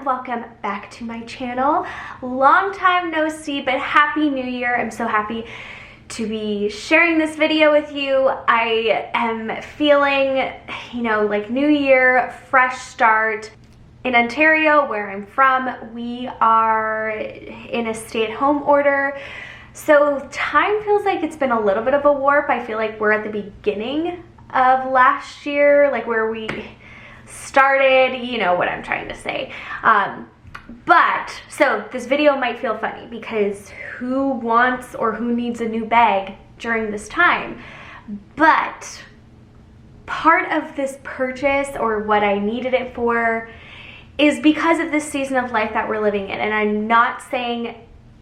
welcome back to my channel. Long time no see, but happy new year. I'm so happy to be sharing this video with you. I am feeling, like new year, fresh start. In Ontario, where I'm from, we are in a stay-at-home order. So time feels like it's been a little bit of a warp. I feel like we're at the beginning of last year, like where we started, you know what I'm trying to say. So this video might feel funny because who wants or who needs a new bag during this time? But part of this purchase, or what I needed it for, is because of this season of life that we're living in. And I'm not saying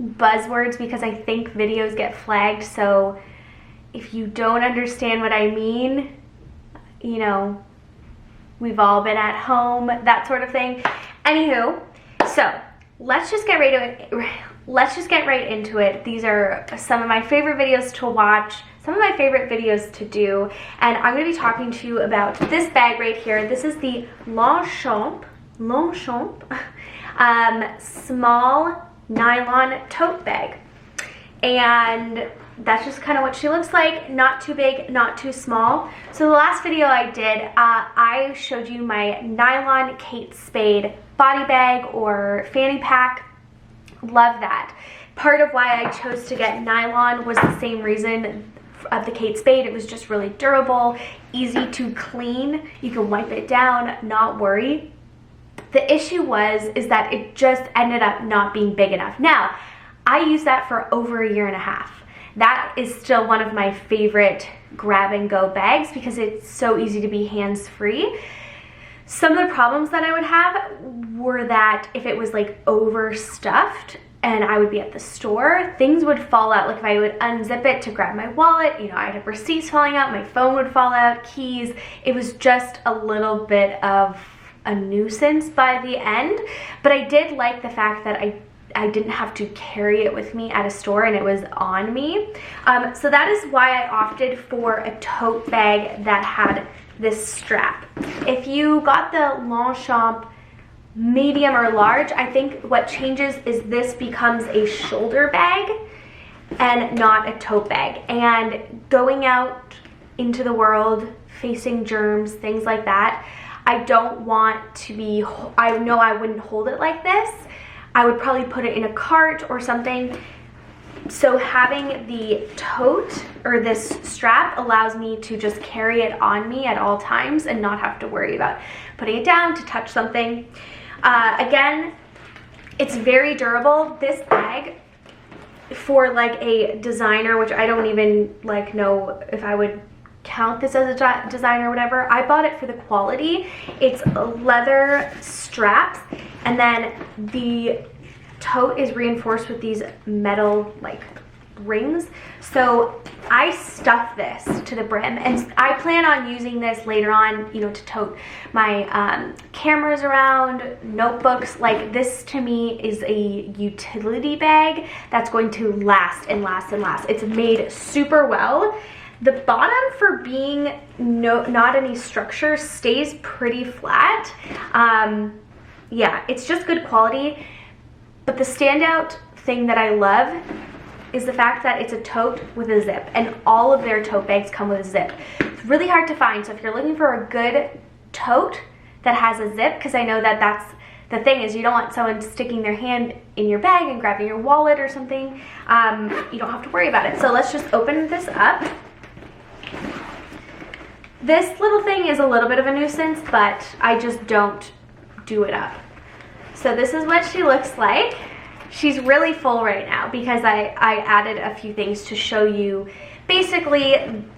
buzzwords because I think videos get flagged. So if you don't understand what I mean, we've all been at home, that sort of thing. Anywho, so let's just get right into it. These are some of my favorite videos to watch, some of my favorite videos to do, and I'm going to be talking to you about this bag right here. This is the Longchamp small nylon tote bag, and that's just kind of what she looks like. Not too big, not too small. So the last video I did, I showed you my nylon Kate Spade body bag or fanny pack. Love that. Part of why I chose to get nylon was the same reason of the Kate Spade. It was just really durable, easy to clean. You can wipe it down, not worry. The issue is that it just ended up not being big enough. Now, I used that for over a year and a half. That is still one of my favorite grab and go bags because it's so easy to be hands-free. Some of the problems that I would have were that if it was like overstuffed and I would be at the store, things would fall out. Like if I would unzip it to grab my wallet, I'd have receipts falling out, my phone would fall out, keys. It was just a little bit of a nuisance by the end. But I did like the fact that I didn't have to carry it with me at a store and it was on me. So that is why I opted for a tote bag that had this strap. If you got the Longchamp medium or large, I think what changes is this becomes a shoulder bag and not a tote bag. And going out into the world, facing germs, things like that, I don't want to be, I know I wouldn't hold it like this. I would probably put it in a cart or something. So having the tote or this strap allows me to just carry it on me at all times and not have to worry about putting it down to touch something. Again, it's very durable. This bag, for like a designer, which I don't even know if I would count this as a designer or whatever, I bought it for the quality. It's leather straps, and then the tote is reinforced with these metal rings. So I stuff this to the brim, and I plan on using this later on, to tote my cameras around, notebooks. Like, this to me is a utility bag that's going to last and last and last. It's made super well. The bottom, for being not any structure, stays pretty flat. Yeah, it's just good quality. But the standout thing that I love is the fact that it's a tote with a zip, and all of their tote bags come with a zip. It's really hard to find, so if you're looking for a good tote that has a zip, because I know that that's the thing, is you don't want someone sticking their hand in your bag and grabbing your wallet or something. You don't have to worry about it. So let's just open this up. This little thing is a little bit of a nuisance, but I just don't do it up. So this is what she looks like. She's really full right now because I added a few things to show you basically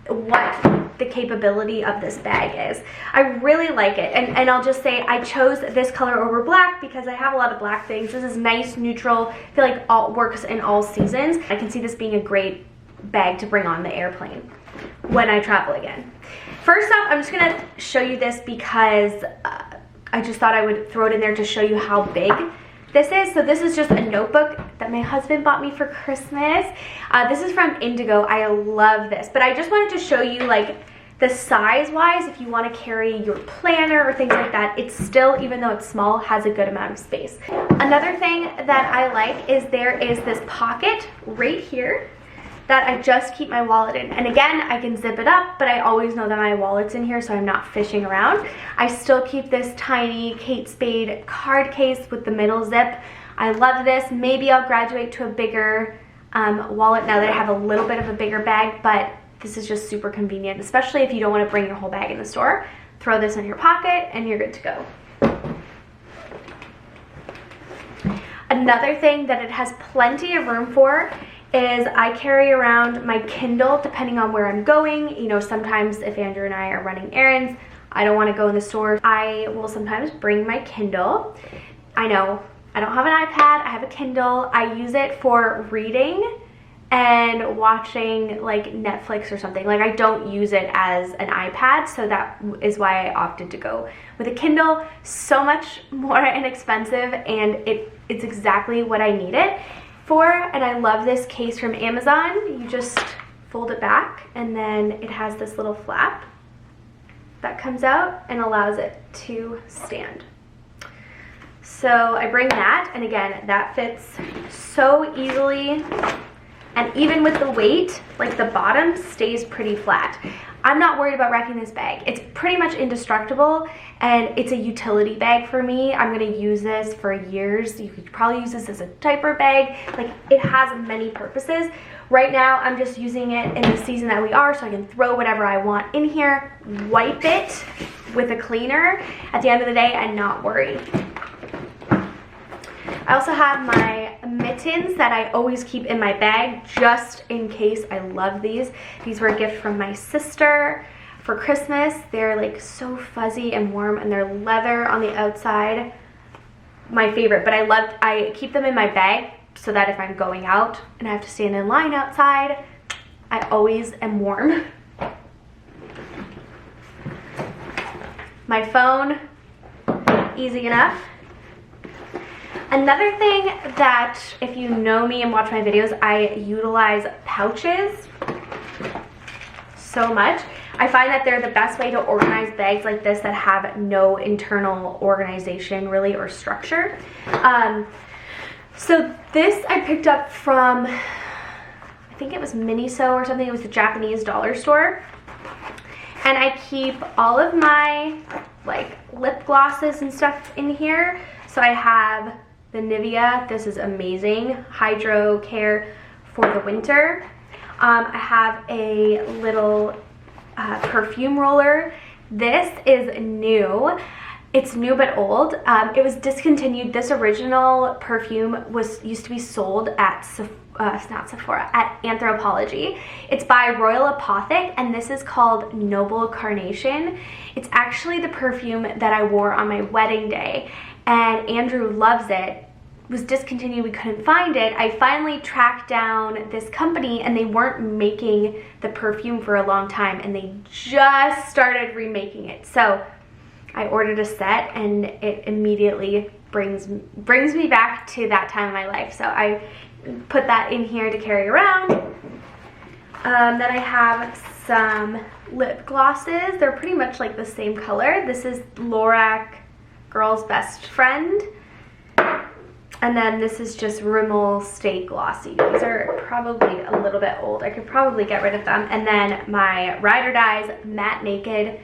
what the capability of this bag is. I really like it, and I'll just say I chose this color over black because I have a lot of black things. This is nice, neutral. I feel like it works in all seasons. I can see this being a great bag to bring on the airplane when I travel again. First off, I'm just gonna show you this because I just thought I would throw it in there to show you how big this is. So this is just a notebook that my husband bought me for Christmas. This is from Indigo. I love this, but I just wanted to show you the size-wise, if you want to carry your planner or things like that, it's still, even though it's small, has a good amount of space. Another thing that I like is there is this pocket right here that I just keep my wallet in. And again, I can zip it up, but I always know that my wallet's in here, so I'm not fishing around. I still keep this tiny Kate Spade card case with the middle zip. I love this. Maybe I'll graduate to a bigger wallet now that I have a little bit of a bigger bag, but this is just super convenient, especially if you don't want to bring your whole bag in the store. Throw this in your pocket and you're good to go. Another thing that it has plenty of room for is I carry around my Kindle depending on where I'm going. You know, sometimes if Andrew and I are running errands, I don't want to go in the store, I will sometimes bring my Kindle. I know, I don't have an iPad, I have a Kindle. I use it for reading and watching like Netflix or something. Like, I don't use it as an iPad, so that is why I opted to go with a Kindle. So much more inexpensive, and it's exactly what I need it for. And I love this case from Amazon. You just fold it back, and then it has this little flap that comes out and allows it to stand. So I bring that, and again, that fits so easily. And even with the weight, like the bottom stays pretty flat. I'm not worried about wrecking this bag. It's pretty much indestructible, and it's a utility bag for me. I'm gonna use this for years. You could probably use this as a diaper bag. Like, it has many purposes. Right now, I'm just using it in the season that we are, so I can throw whatever I want in here, wipe it with a cleaner at the end of the day, and not worry. I also have my mittens that I always keep in my bag just in case. I love these. These were a gift from my sister for Christmas. They're like so fuzzy and warm, and they're leather on the outside. My favorite, but I keep them in my bag so that if I'm going out and I have to stand in line outside, I always am warm. My phone, easy enough. Another thing that, if you know me and watch my videos, I utilize pouches so much. I find that they're the best way to organize bags like this that have no internal organization really, or structure. So this I picked up from, I think it was Miniso or something. It was the Japanese dollar store. And I keep all of my like lip glosses and stuff in here. So I have the Nivea, this is amazing, Hydro Care for the winter. I have a little perfume roller. This is new. It's new but old. It was discontinued. This original perfume used to be sold at not Sephora, at Anthropologie. It's by Royal Apothic, and this is called Noble Carnation. It's actually the perfume that I wore on my wedding day, and Andrew loves it. It was discontinued, we couldn't find it. I finally tracked down this company, and they weren't making the perfume for a long time, and they just started remaking it. So I ordered a set, and it immediately brings me back to that time of my life. So I put that in here to carry around. Then I have some lip glosses. They're pretty much like the same color. This is Lorac Girl's Best Friend. And then this is just Rimmel Stay Glossy. These are probably a little bit old. I could probably get rid of them. And then my Ride or Dies Matte Naked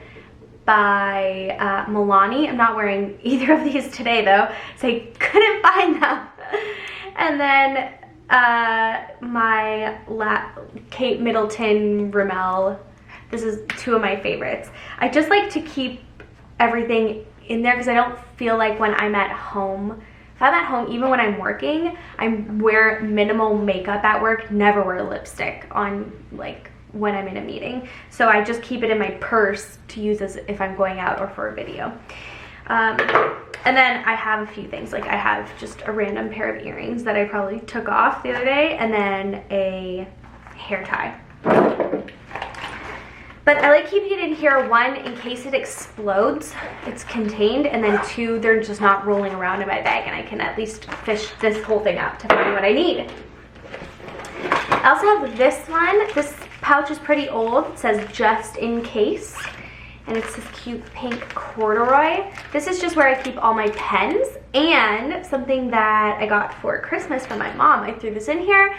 by Milani. I'm not wearing either of these today though, so I couldn't find them. And then my Kate Middleton Rimmel. This is two of my favorites. I just like to keep everything in there because I don't feel like when I'm at home, if I'm at home, even when I'm working, I wear minimal makeup at work, never wear lipstick on like when I'm in a meeting. So I just keep it in my purse to use as if I'm going out or for a video. And then I have a few things, like I have just a random pair of earrings that I probably took off the other day, and then a hair tie. But I like keeping it in here, one, in case it explodes, it's contained, and then two, they're just not rolling around in my bag, and I can at least fish this whole thing out to find what I need. I also have this one. This pouch is pretty old. It says just in case. And it's this cute pink corduroy. This is just where I keep all my pens, and something that I got for Christmas from my mom, I threw this in here,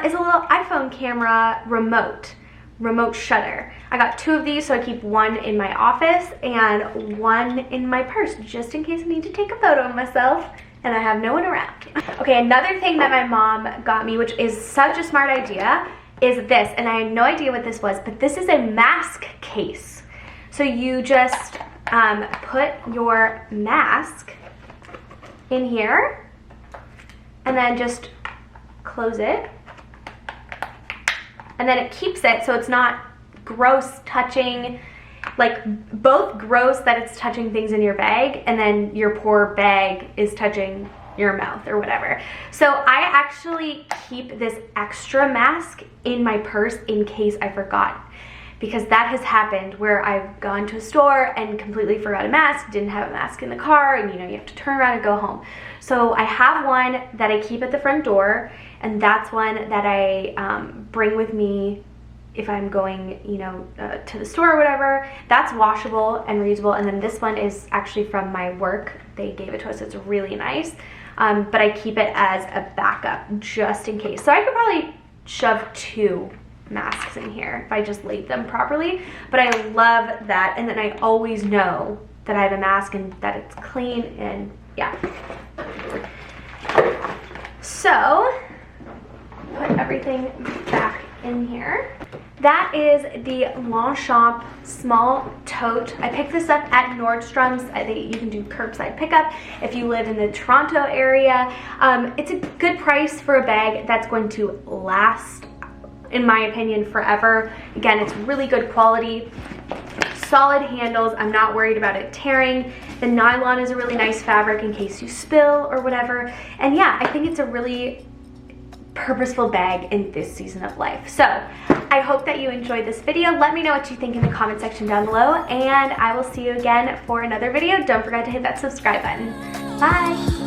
is a little iPhone camera remote shutter. I got 2 of these, so I keep one in my office and one in my purse, just in case I need to take a photo of myself and I have no one around. Okay, another thing that my mom got me, which is such a smart idea, is this, and I had no idea what this was, but this is a mask case. So you just put your mask in here and then just close it. And then it keeps it so it's not gross touching, like both gross that it's touching things in your bag and then your poor bag is touching your mouth or whatever. So I actually keep this extra mask in my purse in case I forgot. Because that has happened where I've gone to a store and completely forgot a mask, didn't have a mask in the car, and you know, you have to turn around and go home. So I have one that I keep at the front door, and that's one that I bring with me if I'm going, you know, to the store or whatever. That's washable and reusable, and then this one is actually from my work. They gave it to us, it's really nice. But I keep it as a backup just in case. So I could probably shove 2 masks in here if I just laid them properly, but I love that, and then I always know that I have a mask and that it's clean, and yeah. So put everything back in here. That is the Longchamp small tote. I picked this up at Nordstrom's. I think you can do curbside pickup if you live in the Toronto area. It's a good price for a bag that's going to last, in my opinion, forever. Again, it's really good quality, solid handles. I'm not worried about it tearing. The nylon is a really nice fabric in case you spill or whatever. And yeah, I think it's a really purposeful bag in this season of life. So I hope that you enjoyed this video. Let me know what you think in the comment section down below, and I will see you again for another video. Don't forget to hit that subscribe button. Bye.